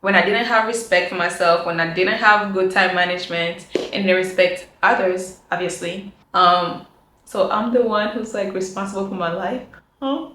when I didn't have respect for myself, when I didn't have good time management and didn't respect others, obviously. So I'm the one who's like responsible for my life. Huh?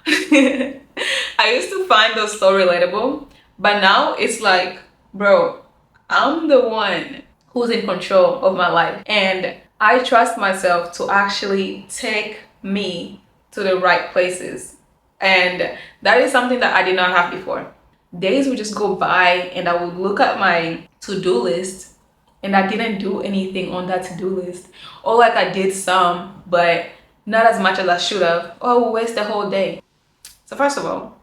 I used to find those so relatable, but now it's like, bro, I'm the one who's in control of my life, and I trust myself to actually take me to the right places. And that is something that I did not have before. Days would just go by and I would look at my to-do list and I didn't do anything on that to-do list. Or like I did some, but not as much as I should have. Or I would waste the whole day. So first of all,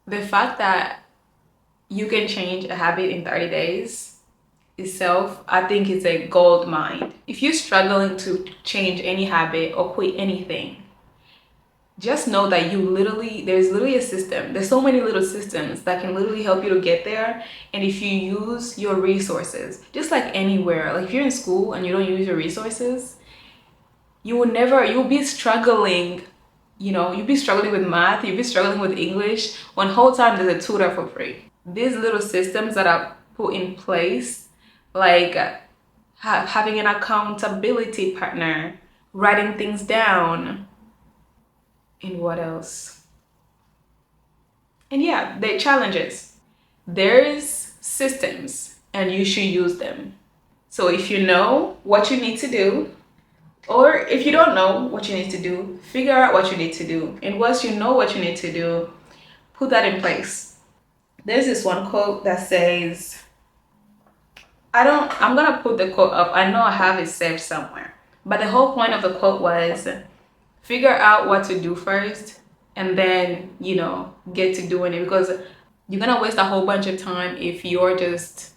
the fact that you can change a habit in 30 days itself, I think it's a gold mine. If you're struggling to change any habit or quit anything, just know that there's literally a system. There's so many little systems that can literally help you to get there. And if you use your resources, just like anywhere, like if you're in school and you don't use your resources, you'll be struggling. You'll be struggling with math, you'll be struggling with English, when whole time there's a tutor for free. These little systems that are put in place, like having an accountability partner, writing things down, and what else? And yeah, they're challenges. There's systems and you should use them. So if you know what you need to do, or if you don't know what you need to do, figure out what you need to do. And once you know what you need to do, put that in place. There's this one quote that says, I'm gonna put the quote up. I know I have it saved somewhere. But the whole point of the quote was, figure out what to do first and then, get to doing it, because you're gonna waste a whole bunch of time if you're just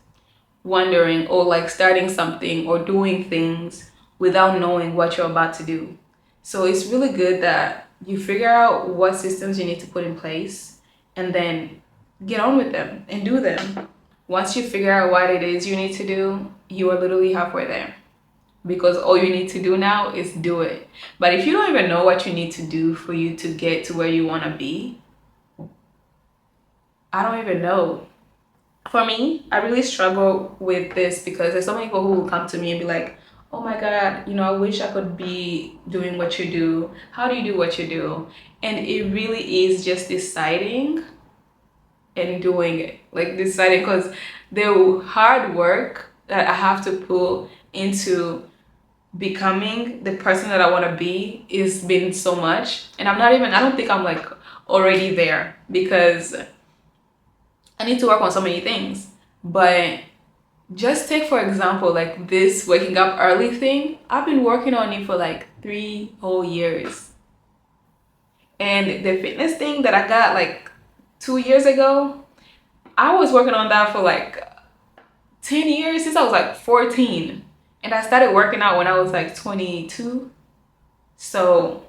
wondering or like starting something or doing things without knowing what you're about to do. So it's really good that you figure out what systems you need to put in place and then get on with them and do them. Once you figure out what it is you need to do, you are literally halfway there, because all you need to do now is do it. But if you don't even know what you need to do for you to get to where you want to be, I don't even know. For me, I really struggle with this because there's so many people who will come to me and be like, oh my God, I wish I could be doing what you do. How do you do what you do? And it really is just deciding and doing it. Like deciding, because the hard work that I have to put into becoming the person that I want to be is been so much. And I don't think I'm like already there, because I need to work on so many things. But just take, for example, like this waking up early thing. I've been working on it for like 3 whole years. And the fitness thing that I got like 2 years ago, I was working on that for like 10 years, since I was like 14. And I started working out when I was like 22. So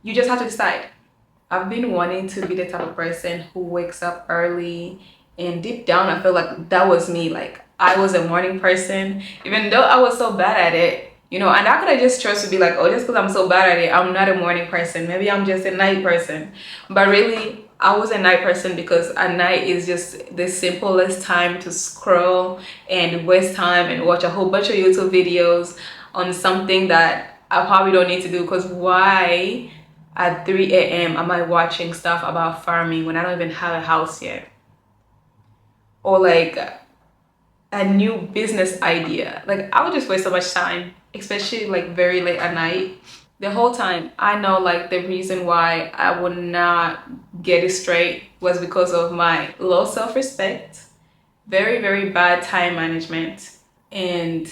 you just have to decide. I've been wanting to be the type of person who wakes up early, and deep down I feel like that was me. Like I was a morning person, even though I was so bad at it. And I could have just chose to be like, oh, just because I'm so bad at it, I'm not a morning person. Maybe I'm just a night person. But really, I was a night person because at night is just the simplest time to scroll and waste time and watch a whole bunch of YouTube videos on something that I probably don't need to do. Because why at 3 a.m. am I watching stuff about farming when I don't even have a house yet? Or like a new business idea. Like I would just waste so much time, especially like very late at night. The whole time I know like the reason why I would not get it straight was because of my low self-respect, very, very bad time management, and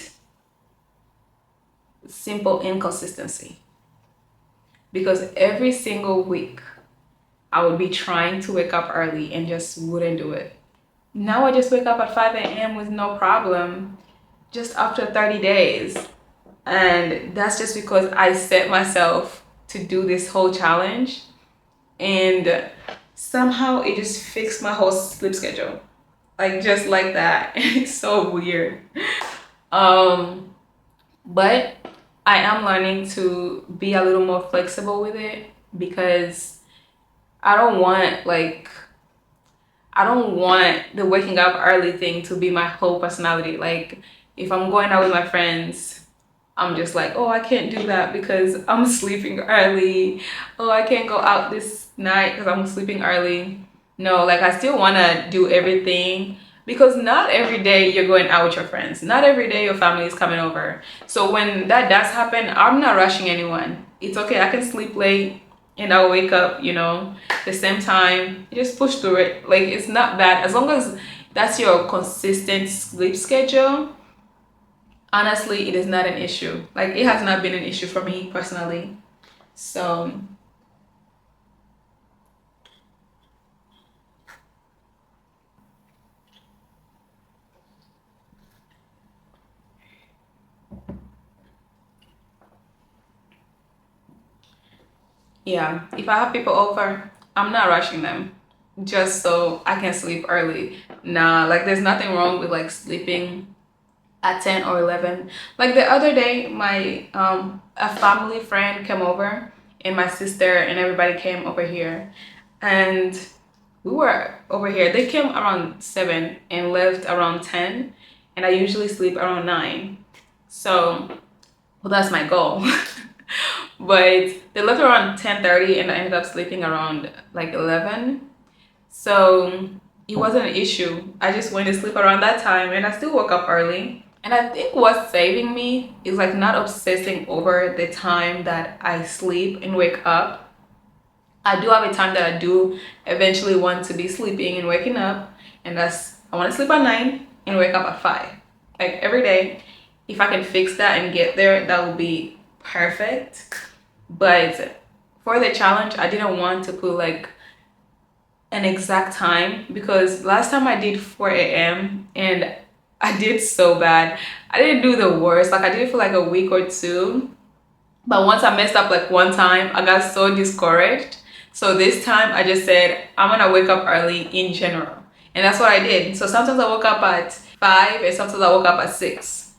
simple inconsistency. Because every single week I would be trying to wake up early and just wouldn't do it. Now I just wake up at 5 a.m. with no problem, just after 30 days. And that's just because I set myself to do this whole challenge, and somehow it just fixed my whole sleep schedule. Like just like that. It's so weird. But I am learning to be a little more flexible with it, because I don't want like I don't want the waking up early thing to be my whole personality. Like if I'm going out with my friends, I'm just like, oh, I can't do that because I'm sleeping early. Oh, I can't go out this night because I'm sleeping early. No, like I still want to do everything because not every day you're going out with your friends. Not every day your family is coming over. So when that does happen, I'm not rushing anyone. It's okay. I can sleep late and I'll wake up, the same time. You just push through it. Like it's not bad as long as that's your consistent sleep schedule. Honestly, it is not an issue. Like it has not been an issue for me personally. So yeah, if I have people over, I'm not rushing them just so I can sleep early. Nah, like there's nothing wrong with like sleeping at 10 or 11. Like the other day, my a family friend came over and my sister and everybody came over here. And we were over here. They came around 7 and left around 10, and I usually sleep around 9. So, well, that's my goal. But they left around 10:30 and I ended up sleeping around like 11. So, it wasn't an issue. I just went to sleep around that time and I still woke up early. And I think what's saving me is like not obsessing over the time that I sleep and wake up. I do have a time that I do eventually want to be sleeping and waking up, and that's I want to sleep at 9 and wake up at 5. Like every day, if I can fix that and get there, that would be perfect. But for the challenge, I didn't want to put like an exact time because last time I did 4 a.m. and I did so bad. I didn't do the worst. Like I did it for like a week or two. But once I messed up like one time, I got so discouraged. So this time I just said, I'm gonna wake up early in general. And that's what I did. So sometimes I woke up at 5 and sometimes I woke up at 6.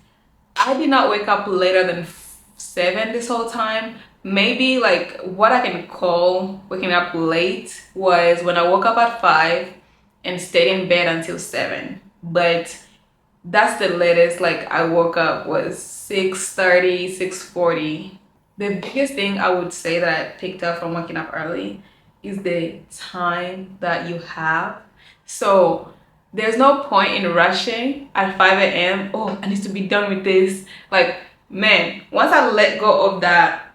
I did not wake up later than 7 this whole time. Maybe like what I can call waking up late was when I woke up at 5 and stayed in bed until 7. But that's the latest like I woke up was 6:30, 6:40. The biggest thing I would say that I picked up from waking up early is the time that you have. So there's no point in rushing at 5 a.m. Oh, I need to be done with this. Like, man, once I let go of that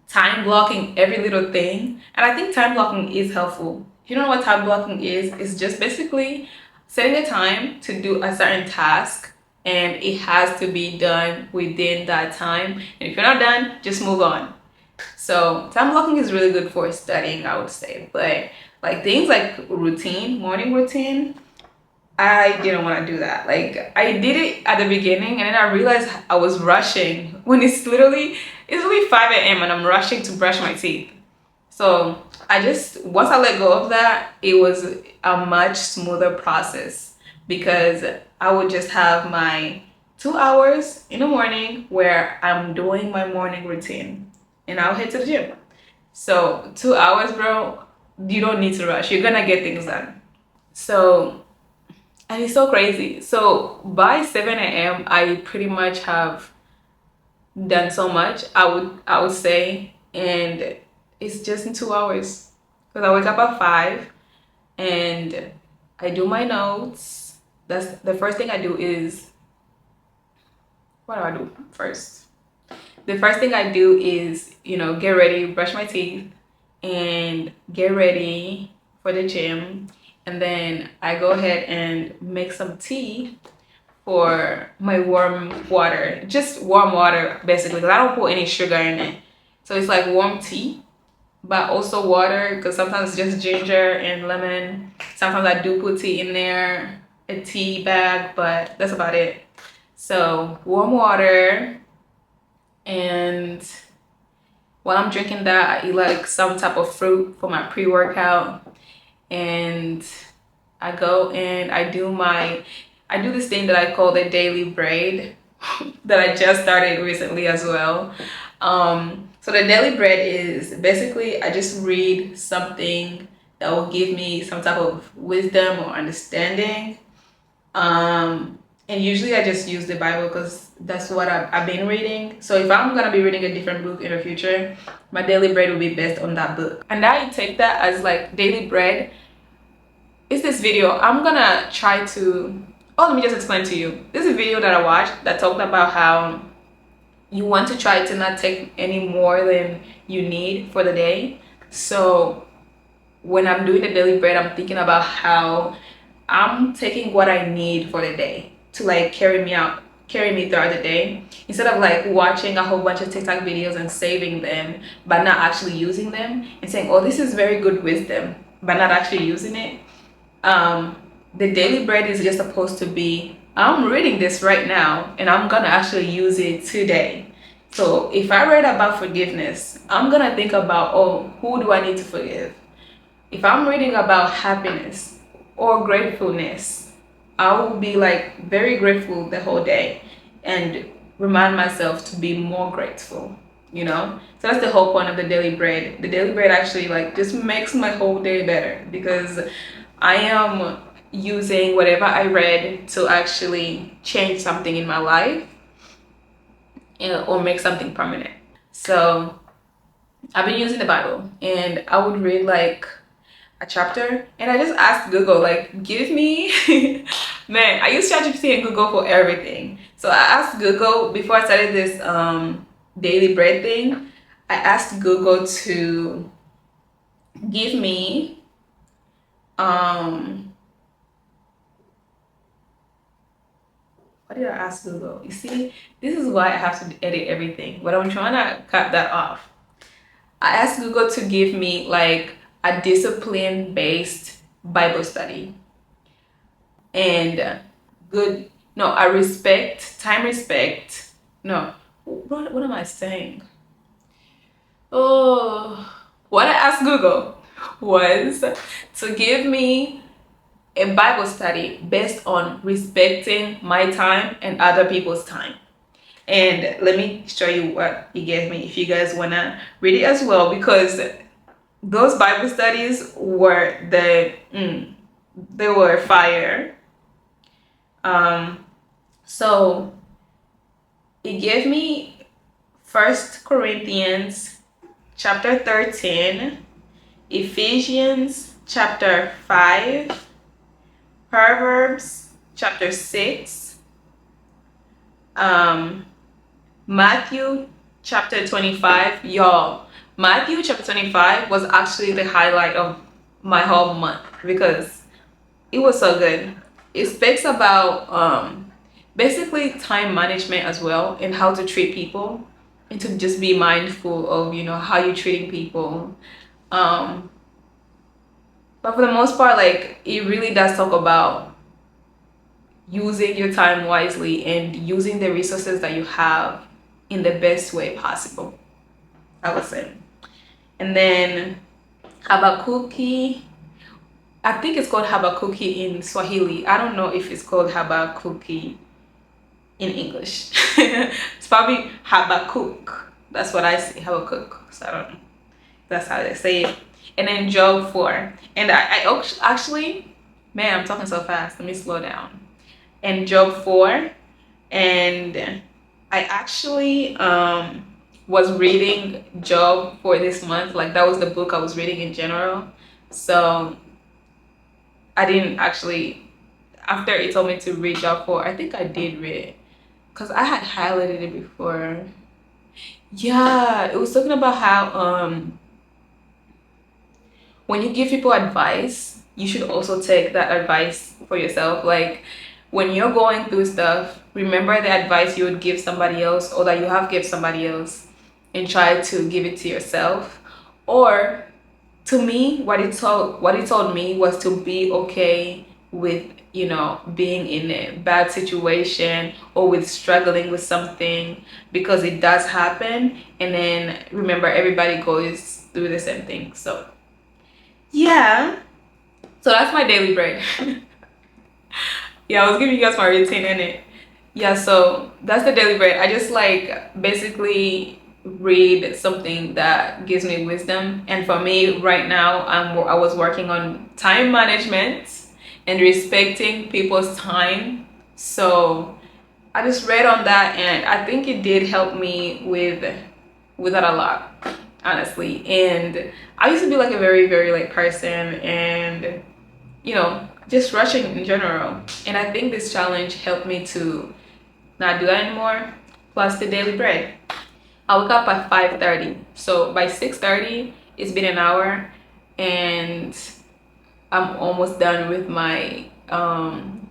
time blocking every little thing, and I think time blocking is helpful. If you don't know what time blocking is, it's just basically setting a time to do a certain task and it has to be done within that time. And if you're not done, just move on. So time blocking is really good for studying, I would say. But like things like routine, morning routine, I didn't want to do that. Like I did it at the beginning and then I realized I was rushing when it's really 5 a.m. and I'm rushing to brush my teeth. So I just once I let go of that, it was a much smoother process because I would just have my 2 hours in the morning where I'm doing my morning routine and I'll head to the gym. So 2 hours, bro, you don't need to rush. You're gonna get things done. So and it's so crazy. So by 7 a.m. I pretty much have done so much, I would say, and it's just in 2 hours. Because I wake up at 5 and I do my notes. That's the first thing I do is what do I do first? The first thing I do is, get ready, brush my teeth, and get ready for the gym. And then I go ahead and make some tea for my warm water. Just warm water, basically, because I don't put any sugar in it. So it's like warm tea, but also water, because sometimes it's just ginger and lemon. Sometimes I do put tea in there, a tea bag, but that's about it. So warm water, and while I'm drinking that, I eat like some type of fruit for my pre-workout, and I go and I do this thing that I call the daily braid that I just started recently as well. So the daily bread is basically I just read something that will give me some type of wisdom or understanding. And usually I just use the Bible because that's what I've been reading. So if I'm gonna be reading a different book in the future, my daily bread will be based on that book. And I take that as like daily bread. Is this video I'm gonna try to, oh, let me just explain to you. This is a video that I watched that talked about how you want to try to not take any more than you need for the day. So when I'm doing the daily bread, I'm thinking about how I'm taking what I need for the day to like carry me throughout the day, instead of like watching a whole bunch of TikTok videos and saving them but not actually using them and saying, oh, this is very good wisdom, but not actually using it. The daily bread is just supposed to be, I'm reading this right now and I'm gonna actually use it today. So if I read about forgiveness, I'm gonna think about, oh, who do I need to forgive? If I'm reading about happiness or gratefulness, I will be like very grateful the whole day and remind myself to be more grateful, you know? So that's the whole point of the daily bread. The daily bread actually like just makes my whole day better because I am using whatever I read to actually change something in my life, or make something permanent. So I've been using the Bible and I would read like a chapter and I just asked Google, like, give me man, I use ChatGPT and Google for everything. So I asked Google before I started this daily bread thing. I asked Google to give me what did I ask Google? You see, this is why I have to edit everything, but I'm trying to cut that off. I asked Google to give me like a discipline-based Bible study. And good, no, I respect, time respect. No, what am I saying? Oh, what I asked Google was to give me a Bible study based on respecting my time and other people's time. And let me show you what he gave me if you guys wanna read it as well, because those Bible studies were they were fire. So it gave me 1 Corinthians chapter 13, Ephesians chapter 5, Proverbs chapter 6, Matthew chapter 25. Y'all, Matthew chapter 25 was actually the highlight of my whole month because it was so good. It speaks about basically time management as well and how to treat people and to just be mindful of, you know, how you're treating people. But for the most part, like, it really does talk about using your time wisely and using the resources that you have in the best way possible, I would say. And then Habakkuk, I think it's called Habakkuk in Swahili. I don't know if it's called Habakkuk in English. It's probably Habakkuk. That's what I say, Habakkuk. So I don't know. That's how they say it. And then Job 4. And I actually, man, I'm talking so fast. Let me slow down. And Job 4. And I actually was reading Job for this month. Like, that was the book I was reading in general. So I didn't actually, after it told me to read Job 4, I think I did read it because I had highlighted it before. Yeah, it was talking about how when you give people advice, you should also take that advice for yourself. Like, when you're going through stuff, remember the advice you would give somebody else or that you have given somebody else and try to give it to yourself. Or to me, what it told me was to be okay with, you know, being in a bad situation or with struggling with something, because it does happen. And then remember, everybody goes through the same thing. So yeah, so that's my daily bread. Yeah, I was giving you guys my routine in it. Yeah, so that's the daily bread. I just like basically read something that gives me wisdom. And for me right now, I was working on time management and respecting people's time. So I just read on that, and I think it did help me with that a lot, honestly. And I used to be like a very, very late person, and just rushing in general. And I think this challenge helped me to not do that anymore. Plus the daily bread. I wake up at 5:30. So by 6:30, it's been an hour, and I'm almost done with my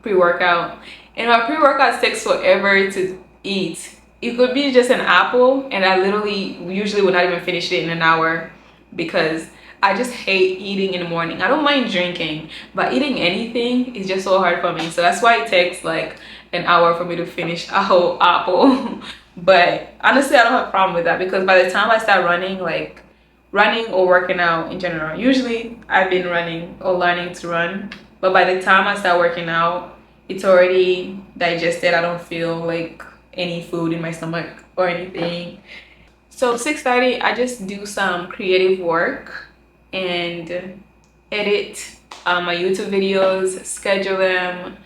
pre-workout. And my pre-workout takes forever to eat. It could be just an apple, and I literally usually would not even finish it in an hour because I just hate eating in the morning. I don't mind drinking, but eating anything is just so hard for me. So that's why it takes like an hour for me to finish a whole apple. But honestly, I don't have a problem with that because by the time I start running, like running or working out in general, usually I've been running or learning to run, but by the time I start working out, it's already digested. I don't feel like any food in my stomach or anything. So 6:30, I just do some creative work and edit my YouTube videos, schedule them,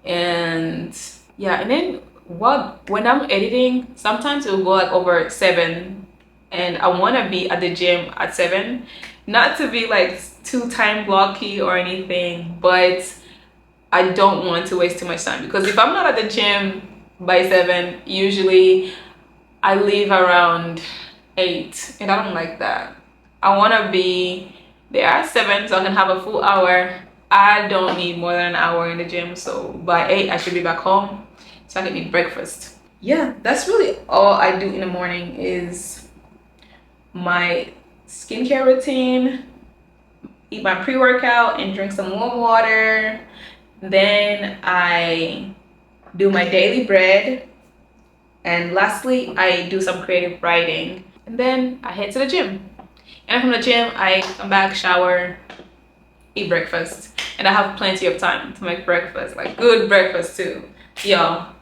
and yeah. And then when I'm editing, sometimes it will go like over 7, and I want to be at the gym at 7, not to be like too time blocky or anything, but I don't want to waste too much time because if I'm not at the gym by 7, usually I leave around 8, and I don't like that. I want to be there at 7 so I can have a full hour. I don't need more than an hour in the gym, so by 8 I should be back home so I can eat breakfast. Yeah, that's really all I do in the morning is my skincare routine, eat my pre-workout and drink some warm water. Then I do my daily bread, and lastly I do some creative writing, and then I head to the gym. And from the gym I come back, shower, eat breakfast, and I have plenty of time to make breakfast, like good breakfast too. Y'all,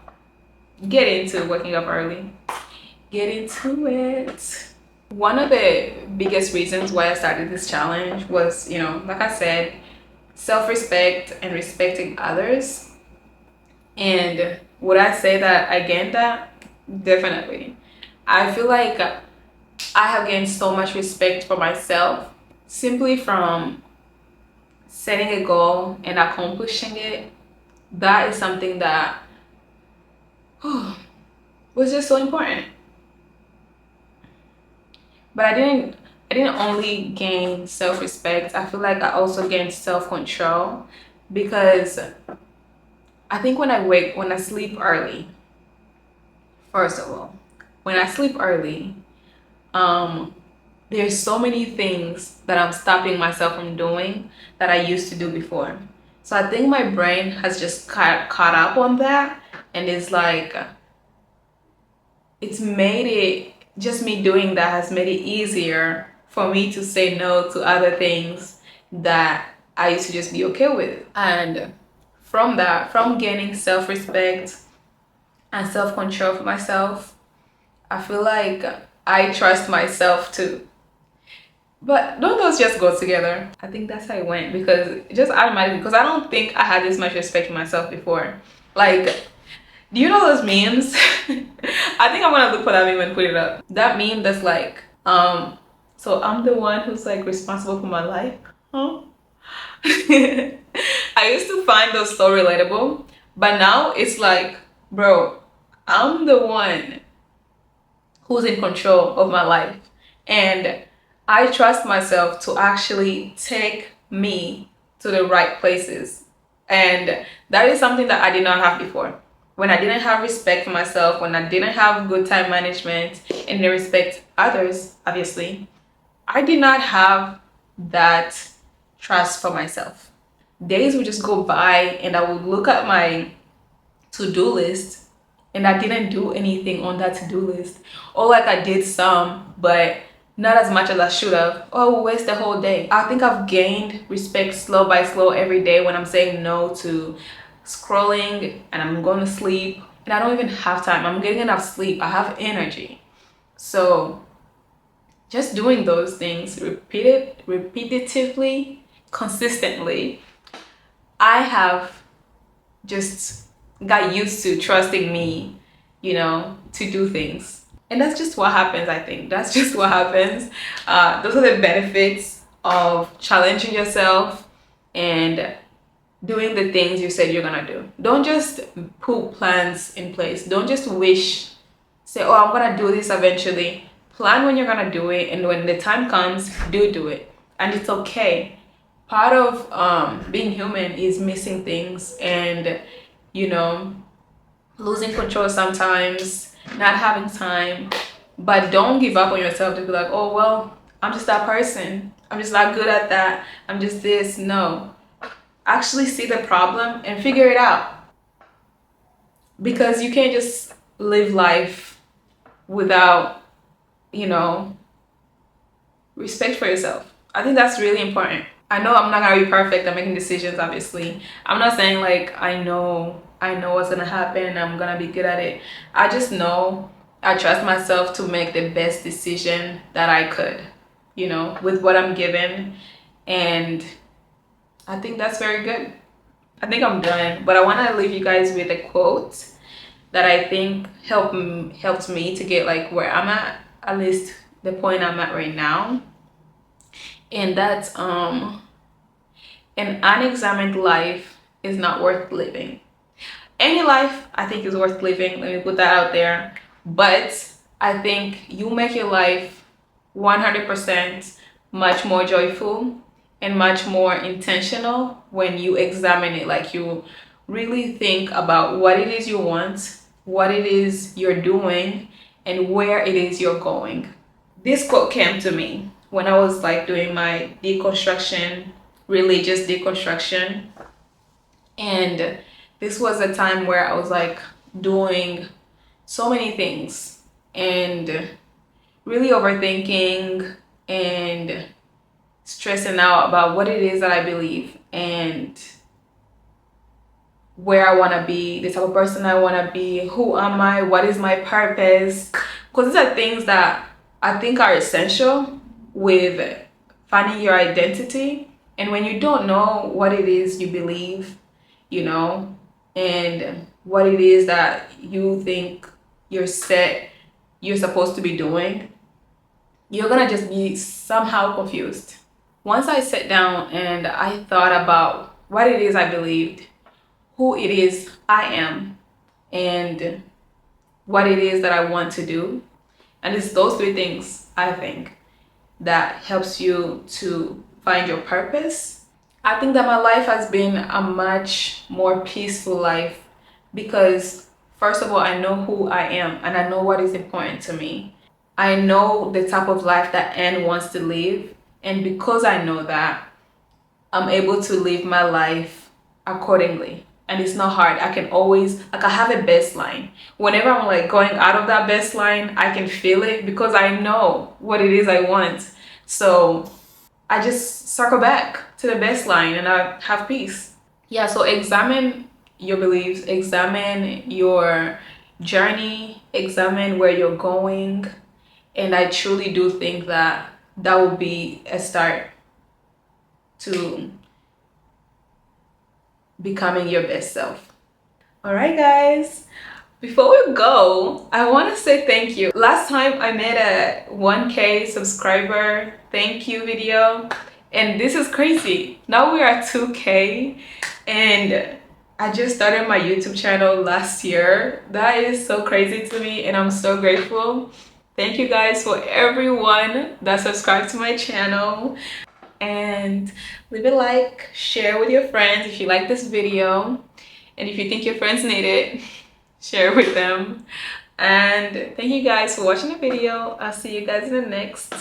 get into waking up early. Get into it. One of the biggest reasons why I started this challenge was, like I said, self-respect and respecting others. And would I say that I gained that? Definitely. I feel like I have gained so much respect for myself simply from setting a goal and accomplishing it. That is something that was just so important. But I didn't only gain self-respect. I feel like I also gained self-control because I think when I sleep early, first of all, when I sleep early, there's so many things that I'm stopping myself from doing that I used to do before. So I think my brain has just caught up on that, and it's like it's made it, just me doing that has made it easier for me to say no to other things that I used to just be okay with. And from that, from gaining self-respect and self-control for myself, I feel like I trust myself too. But don't those just go together? I think that's how it went, because just automatically, because I don't think I had this much respect for myself before. Like, do you know those memes? I think I'm gonna look for that meme and put it up. That meme that's like, so I'm the one who's like responsible for my life, huh? I used to find those so relatable, but now it's like, bro, I'm the one who's in control of my life, and I trust myself to actually take me to the right places. And that is something that I did not have before. When I didn't have respect for myself, when I didn't have good time management and didn't respect others, obviously, I did not have that trust for myself. Days would just go by and I would look at my to-do list and I didn't do anything on that to-do list. Or like I did some, but not as much as I should have. Or I would waste the whole day. I think I've gained respect slow by slow every day when I'm saying no to scrolling and I'm going to sleep and I don't even have time. I'm getting enough sleep. I have energy. So just doing those things repetitively, consistently, I have just got used to trusting me, to do things. And that's just what happens, I think. That's just what happens. Those are the benefits of challenging yourself and doing the things you said you're gonna do. Don't just put plans in place. Don't just say, oh, I'm gonna do this eventually. Plan when you're gonna do it, and when the time comes, do it. And it's okay. Part of being human is missing things and, losing control sometimes, not having time. But don't give up on yourself to be like, oh, well, I'm just that person. I'm just not good at that. I'm just this. No. Actually see the problem and figure it out. Because you can't just live life without, respect for yourself. I think that's really important. I know I'm not gonna be perfect at making decisions, obviously. I'm not saying like I know what's gonna happen and I'm gonna be good at it. I just know I trust myself to make the best decision that I could, with what I'm given. And I think that's very good. I think I'm done, but I want to leave you guys with a quote that I think helped me to get like where I'm at least the point I'm at right now. And that's an unexamined life is not worth living. Any life I think is worth living. Let me put that out there. But I think you make your life 100% much more joyful and much more intentional when you examine it. Like you really think about what it is you want, what it is you're doing, and where it is you're going. This quote came to me when I was like doing my deconstruction, religious deconstruction. And this was a time where I was like doing so many things and really overthinking and stressing out about what it is that I believe and where I want to be, the type of person I want to be, who am I, what is my purpose. Because these are things that I think are essential with finding your identity. And when you don't know what it is you believe, and what it is that you think you're supposed to be doing, you're gonna just be somehow confused. Once I sat down and I thought about what it is I believed, who it is I am, and what it is that I want to do, and it's those three things I think that helps you to find your purpose. I think that my life has been a much more peaceful life because first of all, I know who I am and I know what is important to me. I know the type of life that Anne wants to live. And because I know that, I'm able to live my life accordingly. And it's not hard. I can always, like I have a baseline. Whenever I'm like going out of that baseline, I can feel it because I know what it is I want. So I just circle back to the baseline and I have peace. Yeah, so examine your beliefs, examine your journey, examine where you're going. And I truly do think that that will be a start to becoming your best self. All right, guys. Before we go, I want to say thank you. Last time I made a 1K subscriber thank you video, and this is crazy. Now we are at 2K, and I just started my YouTube channel last year. That is so crazy to me, and I'm so grateful. Thank you guys for everyone that subscribed to my channel. And leave a like, share with your friends if you like this video. And if you think your friends need it, share with them. And thank you guys for watching the video. I'll see you guys in the next.